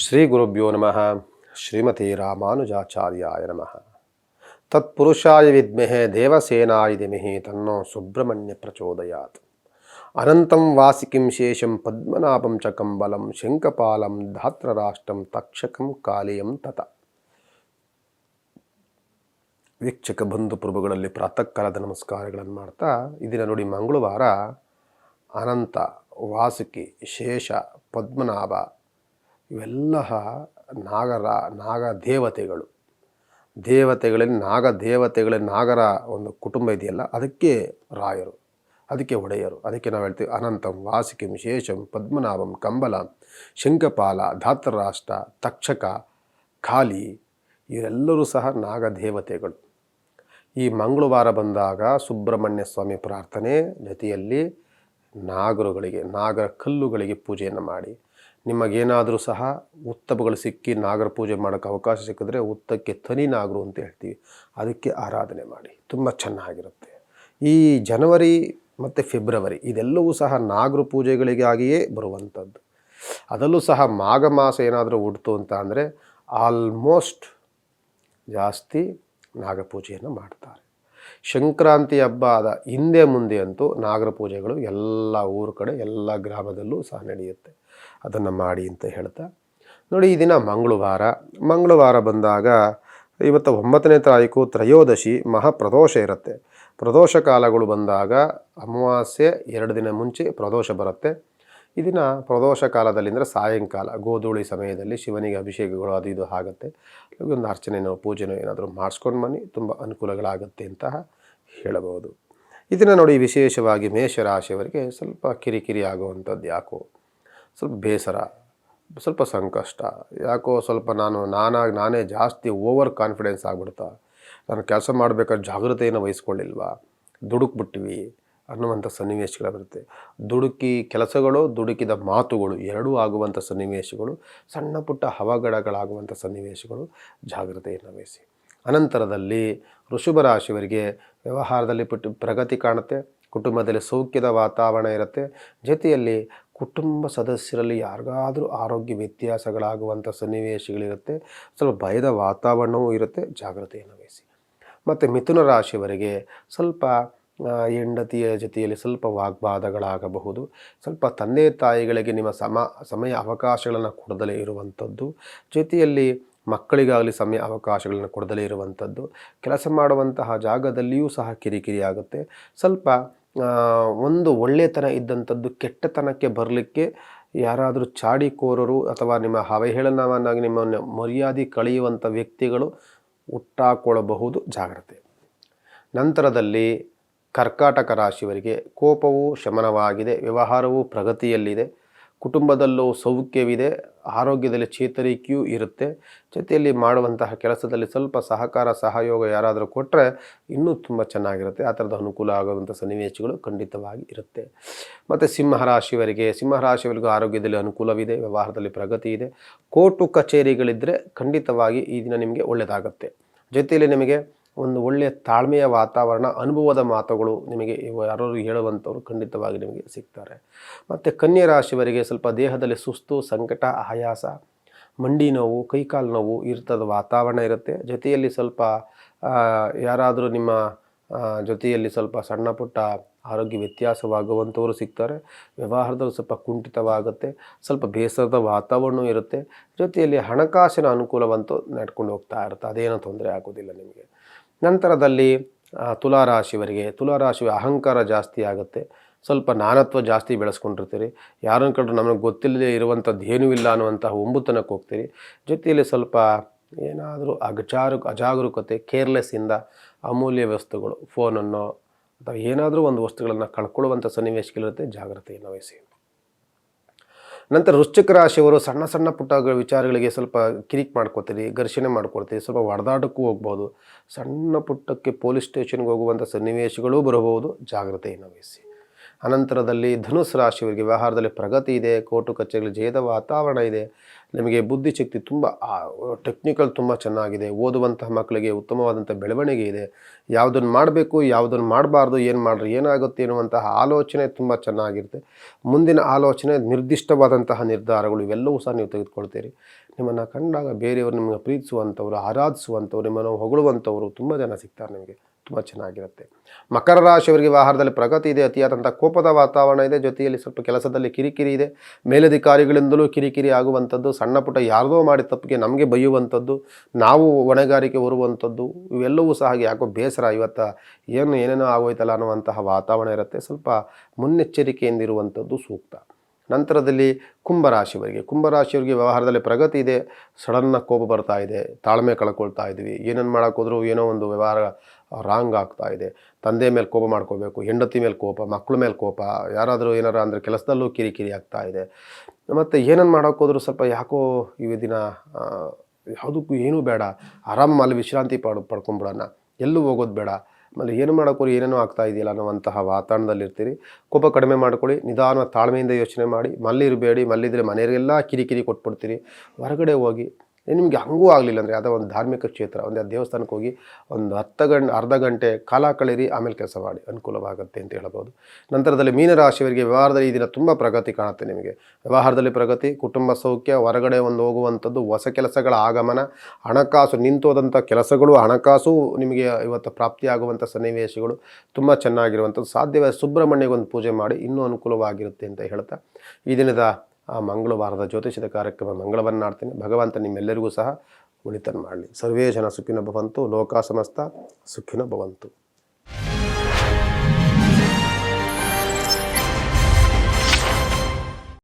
ಶ್ರೀ ಗುರುಭ್ಯೋ ನಮಃ. ಶ್ರೀಮತಿ ರಾಮಾನುಜಾಚಾರ್ಯಾಯ ನಮಃ. ತತ್ಪುರುಷಾಯ ವಿದ್ಮಹೆ ದೇವಸೇನಾಯ ಧಿಮಹಿ ತನ್ನೋ ಸುಬ್ರಹ್ಮಣ್ಯ ಪ್ರಚೋದಯಾತ್. ಅನಂತಂ ವಾಸಿಕಿಂ ಶೇಷಂ ಪದ್ಮನಾಭಂ ಚ ಕಂಬಲಂ ಶಂಖಪಾಲಂ ಧಾತ್ರರಾಷ್ಟ್ರಂ ತಕ್ಷಕಂ ಕಾಲಿಯಂ ತತ. ವೀಕ್ಷಕ ಬಂಧು ಪ್ರಭುಗಳಲ್ಲಿ ಪ್ರಾತಃ ಕಾಲದ ನಮಸ್ಕಾರಗಳನ್ನು ಮಾಡ್ತಾ, ಇದನ್ನ ನೋಡಿ ಮಂಗಳವಾರ ಅನಂತ, ವಾಸುಕಿ, ಶೇಷ, ಪದ್ಮನಾಭ ಇವೆಲ್ಲ ನಾಗ ದೇವತೆಗಳಲ್ಲಿ ನಾಗರ ಒಂದು ಕುಟುಂಬ ಇದೆಯಲ್ಲ, ಅದಕ್ಕೆ ರಾಯರು, ಅದಕ್ಕೆ ಒಡೆಯರು. ಅದಕ್ಕೆ ನಾವು ಹೇಳ್ತೀವಿ ಅನಂತಂ ವಾಸುಕಿಂ ಶೇಷಂ ಪದ್ಮನಾಭಂ ಕಂಬಲಂ ಶಂಖಪಾಲ ಧಾತ್ರರಾಷ್ಟ್ರ ತಕ್ಷಕ ಕಾಲಿ ಇವರೆಲ್ಲರೂ ಸಹ ನಾಗದೇವತೆಗಳು. ಈ ಮಂಗಳವಾರ ಬಂದಾಗ ಸುಬ್ರಹ್ಮಣ್ಯ ಸ್ವಾಮಿ ಪ್ರಾರ್ಥನೆ ಜೊತೆಯಲ್ಲಿ ನಾಗರುಗಳಿಗೆ, ನಾಗರ ಕಲ್ಲುಗಳಿಗೆ ಪೂಜೆಯನ್ನು ಮಾಡಿ, ನಿಮಗೇನಾದರೂ ಸಹ ಉತ್ತಪಗಳು ಸಿಕ್ಕಿ ನಾಗರ ಪೂಜೆ ಮಾಡೋಕ್ಕೆ ಅವಕಾಶ ಸಿಕ್ಕಿದ್ರೆ ಉತ್ತಕ್ಕೆ ತನಿ ನಾಗರು ಅಂತ ಹೇಳ್ತೀವಿ, ಅದಕ್ಕೆ ಆರಾಧನೆ ಮಾಡಿ, ತುಂಬ ಚೆನ್ನಾಗಿರುತ್ತೆ. ಈ ಜನವರಿ ಮತ್ತು ಫೆಬ್ರವರಿ ಇದೆಲ್ಲವೂ ಸಹ ನಾಗರ ಪೂಜೆಗಳಿಗಾಗಿಯೇ ಬರುವಂಥದ್ದು. ಅದರಲ್ಲೂ ಸಹ ಮಾಘ ಮಾಸ ಏನಾದರೂ ಹುಡ್ತು ಅಂತ ಅಂದರೆ ಆಲ್ಮೋಸ್ಟ್ ಜಾಸ್ತಿ ನಾಗಪೂಜೆಯನ್ನು ಮಾಡ್ತಾರೆ. ಸಂಕ್ರಾಂತಿ ಹಬ್ಬ ಆದ ಹಿಂದೆ ಮುಂದೆ ಅಂತೂ ನಾಗರ ಪೂಜೆಗಳು ಎಲ್ಲ ಊರ ಕಡೆ ಎಲ್ಲ ಗ್ರಾಮದಲ್ಲೂ ಸಹ ನಡೆಯುತ್ತೆ. ಅದನ್ನು ಮಾಡಿ ಅಂತ ಹೇಳ್ತಾ ನೋಡಿ, ಈ ದಿನ ಮಂಗಳವಾರ ಬಂದಾಗ ಇವತ್ತು 9ನೇ ತಾರೀಕು ತ್ರಯೋದಶಿ, ಮಹಾಪ್ರದೋಷ ಇರುತ್ತೆ. ಪ್ರದೋಷ ಕಾಲಗಳು ಬಂದಾಗ ಅಮಾವಾಸ್ಯೆ 2 ದಿನ ಮುಂಚೆ ಪ್ರದೋಷ ಬರುತ್ತೆ. ಈ ದಿನ ಪ್ರದೋಷ ಕಾಲದಲ್ಲಿ ಅಂದರೆ ಸಾಯಂಕಾಲ ಗೋಧೂಳಿ ಸಮಯದಲ್ಲಿ ಶಿವನಿಗೆ ಅಭಿಷೇಕಗಳು ಅದು ಇದು ಆಗುತ್ತೆ. ಒಂದು ಅರ್ಚನೆನೋ ಪೂಜೆನೋ ಏನಾದರೂ ಮಾಡಿಸ್ಕೊಂಡು ಬನ್ನಿ, ತುಂಬ ಅನುಕೂಲಗಳಾಗುತ್ತೆ ಅಂತ ಹೇಳಬಹುದು. ಇದನ್ನು ನೋಡಿ, ವಿಶೇಷವಾಗಿ ಮೇಷರಾಶಿಯವರಿಗೆ ಸ್ವಲ್ಪ ಕಿರಿಕಿರಿ ಆಗುವಂಥದ್ದು, ಯಾಕೋ ಸ್ವಲ್ಪ ಬೇಸರ, ಸ್ವಲ್ಪ ಸಂಕಷ್ಟ, ಯಾಕೋ ಸ್ವಲ್ಪ ನಾನೇ ಜಾಸ್ತಿ ಓವರ್ ಕಾನ್ಫಿಡೆನ್ಸ್ ಆಗ್ಬಿಡ್ತಾ, ನಾನು ಕೆಲಸ ಮಾಡಬೇಕಾದ್ರೆ ಜಾಗೃತೆಯನ್ನು ವಹಿಸ್ಕೊಳ್ಳಿಲ್ವಾ, ದುಡುಕ್ಬಿಟ್ವಿ ಅನ್ನುವಂಥ ಸನ್ನಿವೇಶಗಳು ಬರುತ್ತೆ. ಕೆಲಸಗಳು ದುಡುಕಿದ ಮಾತುಗಳು ಎರಡೂ ಆಗುವಂಥ ಸನ್ನಿವೇಶಗಳು, ಸಣ್ಣ ಪುಟ್ಟ ಅವಘಡಗಳಾಗುವಂಥ ಸನ್ನಿವೇಶಗಳು, ಜಾಗೃತೆಯನ್ನು ವಹಿಸಿ. ಅನಂತರದಲ್ಲಿ ವೃಷಭ ರಾಶಿಯವರಿಗೆ ವ್ಯವಹಾರದಲ್ಲಿ ಪ್ರಗತಿ ಕಾಣುತ್ತೆ. ಕುಟುಂಬದಲ್ಲಿ ಸೌಖ್ಯದ ವಾತಾವರಣ ಇರುತ್ತೆ. ಜೊತೆಯಲ್ಲಿ ಕುಟುಂಬ ಸದಸ್ಯರಲ್ಲಿ ಯಾರಿಗಾದರೂ ಆರೋಗ್ಯ ವ್ಯತ್ಯಾಸಗಳಾಗುವಂಥ ಸನ್ನಿವೇಶಗಳಿರುತ್ತೆ. ಸ್ವಲ್ಪ ಭಯದ ವಾತಾವರಣವೂ ಇರುತ್ತೆ, ಜಾಗ್ರತೆಯನ್ನು ವಹಿಸಿ. ಮತ್ತು ಮಿಥುನ ರಾಶಿಯವರಿಗೆ ಸ್ವಲ್ಪ ಹೆಂಡತಿಯ ಜೊತೆಯಲ್ಲಿ ಸ್ವಲ್ಪ ವಾಗ್ವಾದಗಳಾಗಬಹುದು. ಸ್ವಲ್ಪ ತಂದೆ ತಾಯಿಗಳಿಗೆ ನಿಮ್ಮ ಸಮಯ ಅವಕಾಶಗಳನ್ನು ಕೊಡದಲೇ ಇರುವಂಥದ್ದು. ಜೊತೆಯಲ್ಲಿ ಮಕ್ಕಳಿಗಾಗಲಿ ಸಮಯ ಅವಕಾಶಗಳನ್ನು ಕೊಡದಲೇ ಇರುವಂಥದ್ದು. ಕೆಲಸ ಮಾಡುವಂತಹ ಜಾಗದಲ್ಲಿಯೂ ಸಹ ಕಿರಿಕಿರಿ ಆಗುತ್ತೆ. ಸ್ವಲ್ಪ ಒಂದು ಒಳ್ಳೆತನ ಇದ್ದಂಥದ್ದು ಕೆಟ್ಟತನಕ್ಕೆ ಬರಲಿಕ್ಕೆ ಯಾರಾದರೂ ಚಾಡಿಕೋರರು ಅಥವಾ ನಿಮ್ಮ ಅವಹೇಳನವನ್ನಾಗಿ ನಿಮ್ಮನ್ನು ಮರ್ಯಾದೆ ಕಳೆಯುವಂಥ ವ್ಯಕ್ತಿಗಳು ಹುಟ್ಟಾಕೊಳ್ಳಬಹುದು, ಜಾಗ್ರತೆ. ನಂತರದಲ್ಲಿ ಕರ್ಕಾಟಕ ರಾಶಿಯವರಿಗೆ ಕೋಪವು ಶಮನವಾಗಿದೆ, ವ್ಯವಹಾರವು ಪ್ರಗತಿಯಲ್ಲಿದೆ, ಕುಟುಂಬದಲ್ಲೂ ಸೌಖ್ಯವಿದೆ, ಆರೋಗ್ಯದಲ್ಲಿ ಚೇತರಿಕೆಯೂ ಇರುತ್ತೆ. ಜೊತೆಯಲ್ಲಿ ಮಾಡುವಂತಹ ಕೆಲಸದಲ್ಲಿ ಸ್ವಲ್ಪ ಸಹಯೋಗ ಯಾರಾದರೂ ಕೊಟ್ಟರೆ ಇನ್ನೂ ತುಂಬ ಚೆನ್ನಾಗಿರುತ್ತೆ. ಆ ಥರದ ಅನುಕೂಲ ಆಗುವಂಥ ಸನ್ನಿವೇಶಗಳು ಖಂಡಿತವಾಗಿ ಇರುತ್ತೆ. ಮತ್ತು ಸಿಂಹರಾಶಿಯವರಿಗೂ ಆರೋಗ್ಯದಲ್ಲಿ ಅನುಕೂಲವಿದೆ, ವ್ಯವಹಾರದಲ್ಲಿ ಪ್ರಗತಿ ಇದೆ. ಕೋರ್ಟು ಕಚೇರಿಗಳಿದ್ದರೆ ಖಂಡಿತವಾಗಿ ಈ ದಿನ ನಿಮಗೆ ಒಳ್ಳೆಯದಾಗುತ್ತೆ. ಜೊತೆಯಲ್ಲಿ ನಿಮಗೆ ಒಂದು ಒಳ್ಳೆಯ ತಾಳ್ಮೆಯ ವಾತಾವರಣ, ಅನುಭವದ ಮಾತುಗಳು ನಿಮಗೆ ಯಾರು ಹೇಳುವಂಥವ್ರು ಖಂಡಿತವಾಗಿ ನಿಮಗೆ ಸಿಗ್ತಾರೆ. ಮತ್ತು ಕನ್ಯಾ ರಾಶಿಯವರಿಗೆ ಸ್ವಲ್ಪ ದೇಹದಲ್ಲಿ ಸುಸ್ತು, ಸಂಕಟ, ಆಯಾಸ, ಮಂಡಿ ನೋವು, ಕೈಕಾಲು ನೋವು ಇರ್ತದ ವಾತಾವರಣ ಇರುತ್ತೆ. ಜೊತೆಯಲ್ಲಿ ಸ್ವಲ್ಪ ಯಾರಾದರೂ ನಿಮ್ಮ ಜೊತೆಯಲ್ಲಿ ಸ್ವಲ್ಪ ಸಣ್ಣ ಪುಟ್ಟ ಆರೋಗ್ಯ ವ್ಯತ್ಯಾಸವಾಗುವಂಥವರು ಸಿಗ್ತಾರೆ. ವ್ಯವಹಾರದಲ್ಲಿ ಸ್ವಲ್ಪ ಕುಂಠಿತವಾಗುತ್ತೆ, ಸ್ವಲ್ಪ ಬೇಸರದ ವಾತಾವರಣವೂ ಇರುತ್ತೆ. ಜೊತೆಯಲ್ಲಿ ಹಣಕಾಸಿನ ಅನುಕೂಲವಂತೂ ನಡ್ಕೊಂಡು ಹೋಗ್ತಾ ಇರುತ್ತೆ, ಅದೇನೋ ತೊಂದರೆ ಆಗೋದಿಲ್ಲ ನಿಮಗೆ. ನಂತರದಲ್ಲಿ ತುಲಾರಾಶಿಯ ಅಹಂಕಾರ ಜಾಸ್ತಿ ಆಗುತ್ತೆ. ಸ್ವಲ್ಪ ನಾನತ್ವ ಜಾಸ್ತಿ ಬೆಳೆಸ್ಕೊಂಡಿರ್ತೀರಿ. ಯಾರನ್ನ ಕಂಡ್ರು ನಮಗೆ ಗೊತ್ತಿಲ್ಲದೆ ಇರುವಂಥದ್ದು ಏನೂ ಇಲ್ಲ ಅನ್ನುವಂತಹ ಒಂಬುತನಕ್ಕೆ ಹೋಗ್ತೀರಿ. ಜೊತೆಯಲ್ಲಿ ಸ್ವಲ್ಪ ಏನಾದರೂ ಅಜಾಗರೂಕತೆ, ಕೇರ್ಲೆಸ್ಸಿಂದ ಅಮೂಲ್ಯ ವಸ್ತುಗಳು, ಫೋನನ್ನು ಅಥವಾ ಏನಾದರೂ ಒಂದು ವಸ್ತುಗಳನ್ನು ಕಳ್ಕೊಳ್ಳುವಂಥ ಸನ್ನಿವೇಶಗಳಿರುತ್ತೆ, ಜಾಗ್ರತೆಯನ್ನು ವಹಿಸಿ. ನಂತರ ವೃಶ್ಚಿಕ ರಾಶಿಯವರು ಸಣ್ಣ ಪುಟ್ಟ ವಿಚಾರಗಳಿಗೆ ಸ್ವಲ್ಪ ಕಿರಿಕ್ ಮಾಡ್ಕೋತೀರಿ, ಘರ್ಷಣೆ ಮಾಡ್ಕೊಳ್ತೀರಿ, ಸ್ವಲ್ಪ ಹೊಡೆದಾಟಕ್ಕೂ ಹೋಗ್ಬೋದು. ಸಣ್ಣ ಪುಟ್ಟಕ್ಕೆ ಪೊಲೀಸ್ ಸ್ಟೇಷನ್ಗೆ ಹೋಗುವಂಥ ಸನ್ನಿವೇಶಗಳೂ ಬರಬಹುದು, ಜಾಗ್ರತೆಯನ್ನು ವಹಿಸಿ. ಅನಂತರದಲ್ಲಿ ಧನುಸ್ ರಾಶಿಯವರಿಗೆ ವ್ಯವಹಾರದಲ್ಲಿ ಪ್ರಗತಿ ಇದೆ, ಕೋರ್ಟು ಕಚೇರಿಯಲ್ಲಿ ಜಯದ ವಾತಾವರಣ ಇದೆ. ನಿಮಗೆ ಬುದ್ಧಿಶಕ್ತಿ ತುಂಬ ಟೆಕ್ನಿಕಲ್ ತುಂಬ ಚೆನ್ನಾಗಿದೆ. ಓದುವಂತಹ ಮಕ್ಕಳಿಗೆ ಉತ್ತಮವಾದಂಥ ಬೆಳವಣಿಗೆ ಇದೆ. ಯಾವುದನ್ನು ಮಾಡಬೇಕು, ಯಾವುದನ್ನು ಮಾಡಬಾರ್ದು, ಏನು ಮಾಡಿದ್ರೆ ಏನಾಗುತ್ತೆ ಎನ್ನುವಂತಹ ಆಲೋಚನೆ ತುಂಬ ಚೆನ್ನಾಗಿರುತ್ತೆ. ಮುಂದಿನ ಆಲೋಚನೆ, ನಿರ್ದಿಷ್ಟವಾದಂತಹ ನಿರ್ಧಾರಗಳು ಇವೆಲ್ಲವೂ ಸಹ ನೀವು ತೆಗೆದುಕೊಳ್ತೀರಿ. ನಿಮ್ಮನ್ನು ಕಂಡಾಗ ಬೇರೆಯವರು ನಿಮ್ಮನ್ನು ಪ್ರೀತಿಸುವಂಥವ್ರು, ಆರಾಧಿಸುವಂಥವ್ರು, ನಿಮ್ಮನ್ನು ಹೊಗಳುವಂಥವರು ತುಂಬ ಜನ ಸಿಗ್ತಾರೆ. ನಿಮಗೆ ತುಂಬ ಚೆನ್ನಾಗಿರುತ್ತೆ. ಮಕರ ರಾಶಿಯವರಿಗೆ ವ್ಯವಹಾರದಲ್ಲಿ ಪ್ರಗತಿ ಇದೆ. ಅತಿಯಾದಂಥ ಕೋಪದ ವಾತಾವರಣ ಇದೆ. ಜೊತೆಯಲ್ಲಿ ಸ್ವಲ್ಪ ಕೆಲಸದಲ್ಲಿ ಕಿರಿಕಿರಿ ಇದೆ. ಮೇಲಧಿಕಾರಿಗಳಿಂದಲೂ ಕಿರಿಕಿರಿ ಆಗುವಂಥದ್ದು, ಸಣ್ಣ ಪುಟ್ಟ ಯಾರದೋ ಮಾಡಿದ ತಪ್ಪಿಗೆ ನಮಗೆ ಬೈಯುವಂಥದ್ದು, ನಾವು ಹೊಣೆಗಾರಿಕೆ ಹೊರುವಂಥದ್ದು, ಇವೆಲ್ಲವೂ ಸಹ ಯಾಕೋ ಬೇಸರ, ಇವತ್ತು ಏನೇನೋ ಆಗೋಯ್ತಲ್ಲ ಅನ್ನುವಂತಹ ವಾತಾವರಣ ಇರುತ್ತೆ. ಸ್ವಲ್ಪ ಮುನ್ನೆಚ್ಚರಿಕೆಯಿಂದಿರುವಂಥದ್ದು ಸೂಕ್ತ. ನಂತರದಲ್ಲಿ ಕುಂಭರಾಶಿಯವರಿಗೆ ವ್ಯವಹಾರದಲ್ಲಿ ಪ್ರಗತಿ ಇದೆ. ಸಡನ್ನಾಗಿ ಕೋಪ ಬರ್ತಾ ಇದೆ, ತಾಳ್ಮೆ ಕಳ್ಕೊಳ್ತಾ ಇದ್ವಿ, ಏನೇನು ಮಾಡೋಕ್ಕೋದ್ರೂ ಏನೋ ಒಂದು ವ್ಯವಹಾರ ರಾಂಗ್ ಆಗ್ತಾ ಇದೆ. ತಂದೆ ಮೇಲೆ ಕೋಪ ಮಾಡ್ಕೋಬೇಕು, ಹೆಂಡತಿ ಮೇಲೆ ಕೋಪ, ಮಕ್ಕಳ ಮೇಲೆ ಕೋಪ, ಯಾರಾದರೂ ಏನಾರ ಅಂದರೆ ಕೆಲಸದಲ್ಲೂ ಕಿರಿಕಿರಿ ಆಗ್ತಾ ಇದೆ. ಮತ್ತು ಏನೇನು ಮಾಡೋಕ್ಕೋದ್ರೂ ಸ್ವಲ್ಪ ಯಾಕೋ ಈ ದಿನ ಯಾವುದಕ್ಕೂ ಏನೂ ಬೇಡ, ಆರಾಮಲ್ಲಿ ವಿಶ್ರಾಂತಿ ಪಡ್ಕೊಂಬಿಡೋಣ, ಎಲ್ಲೂ ಹೋಗೋದು ಬೇಡ, ಆಮೇಲೆ ಏನು ಮಾಡೋಕ್ಕೋರು ಏನೇನೋ ಆಗ್ತಾ ಇದೆಯಲ್ಲ ಅನ್ನುವಂತಹ ವಾತಾವರಣದಲ್ಲಿರ್ತೀರಿ. ಕೋಪ ಕಡಿಮೆ ಮಾಡ್ಕೊಳ್ಳಿ, ನಿಧಾನ ತಾಳ್ಮೆಯಿಂದ ಯೋಚನೆ ಮಾಡಿ. ಮಲ್ಲಿರಬೇಡಿ, ಮಲ್ಲಿದ್ರೆ ಮನೆಯವರಿಗೆಲ್ಲ ಕಿರಿಕಿರಿ ಕೊಟ್ಬಿಡ್ತೀರಿ. ಹೊರಗಡೆ ಹೋಗಿ, ನಿಮಗೆ ಹಂಗೂ ಆಗಲಿಲ್ಲ ಅಂದರೆ ಯಾವುದೋ ಒಂದು ಧಾರ್ಮಿಕ ಕ್ಷೇತ್ರ, ಒಂದು ದೇವಸ್ಥಾನಕ್ಕೆ ಹೋಗಿ ಒಂದು ಅರ್ಧ ಗಂಟೆ ಕಾಲ ಕಳೀರಿ, ಆಮೇಲೆ ಕೆಲಸ ಮಾಡಿ, ಅನುಕೂಲವಾಗುತ್ತೆ ಅಂತ ಹೇಳ್ಬೋದು. ನಂತರದಲ್ಲಿ ಮೀನರಾಶಿಯವರಿಗೆ ವ್ಯವಹಾರದಲ್ಲಿ ಈ ದಿನ ತುಂಬ ಪ್ರಗತಿ ಕಾಣುತ್ತೆ. ನಿಮಗೆ ವ್ಯವಹಾರದಲ್ಲಿ ಪ್ರಗತಿ, ಕುಟುಂಬ ಸೌಖ್ಯ, ಹೊರಗಡೆ ಒಂದು ಹೋಗುವಂಥದ್ದು, ಹೊಸ ಕೆಲಸಗಳ ಆಗಮನ, ಹಣಕಾಸು ನಿಂತೋದಂಥ ಕೆಲಸಗಳು, ಹಣಕಾಸು ನಿಮಗೆ ಇವತ್ತು ಪ್ರಾಪ್ತಿಯಾಗುವಂಥ ಸನ್ನಿವೇಶಗಳು ತುಂಬ ಚೆನ್ನಾಗಿರುವಂಥದ್ದು. ಸಾಧ್ಯವೇ ಸುಬ್ರಹ್ಮಣ್ಯಗೊಂದು ಪೂಜೆ ಮಾಡಿ, ಇನ್ನೂ ಅನುಕೂಲವಾಗಿರುತ್ತೆ ಅಂತ ಹೇಳ್ತಾ ಈ ದಿನದ ಮಂಗಳವಾರದ ಜ್ಯೋತಿಷದ ಕಾರ್ಯಕ್ರಮ ಮಂಗಳವನ್ನು ಮಾಡ್ತೀನಿ. ಭಗವಂತ ನಿಮ್ಮೆಲ್ಲರಿಗೂ ಸಹ ಒಳಿತನ್ನು ಮಾಡಲಿ. ಸರ್ವೇ ಜನ ಸುಖಿನೋ ಭವಂತು, ಲೋಕ ಸಮಸ್ತ ಸುಖಿನೋ ಭವಂತು.